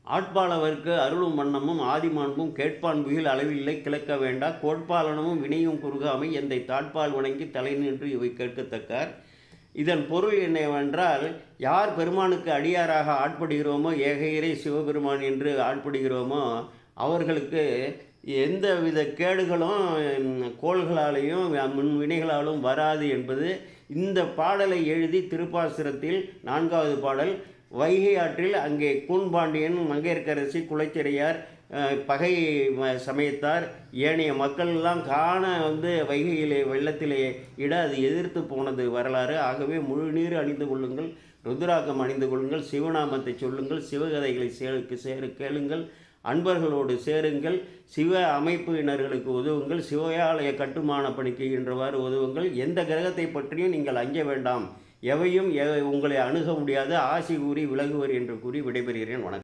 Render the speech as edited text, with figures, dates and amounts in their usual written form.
ஆட்பாளவர்க்கு அருளும் வண்ணமும் ஆதிமாண்பும் கேட்பான் புகில் அளவில்லை கிளக்க வேண்டா கோட்பாலனமும் வினையும் குறுகாமை எந்தை தாட்பால் வணங்கி தலை நின்று இவை கேட்கத்தக்கார். இதன் பொருள் என்னவென்றால், யார் பெருமானுக்கு அடியாராக ஆட்படுகிறோமோ, ஏகையரை சிவபெருமான் என்று ஆட்படுகிறோமோ, அவர்களுக்கு எந்த வித கேடுகளும் கோள்களாலேயும் முன் வினைகளாலும் வராது என்பது இந்த பாடலை எழுதி திருப்பாசுரத்தில் 4வது பாடல். வைகை ஆற்றில் அங்கே கூன்பாண்டியன், மங்கையர்க்கரசி, குலச்சிறையார், பகை சமயத்தார், ஏனைய மக்கள்லாம் காண வைகையிலே வெள்ளத்திலே இட அது எதிர்த்து போனது வரலாறு. ஆகவே முழு நீர் அணிந்து கொள்ளுங்கள், ருத்ராக்கம் அணிந்து கொள்ளுங்கள், சிவநாமத்தை சொல்லுங்கள், சிவகதைகளை கேளுங்கள், அன்பர்களோடு சேருங்கள், சிவ அமைப்பினர்களுக்கு உதவுங்கள், சிவாலய கட்டுமான பணிக்கு என்றவாறு உதவுங்கள். எந்த கிரகத்தை பற்றியும் நீங்கள் அஞ்ச வேண்டாம், எவையும் உங்களை அணுக முடியாது, ஆசி கூறி விலகுவர் என்று கூறி விடைபெறுகிறேன். வணக்கம்.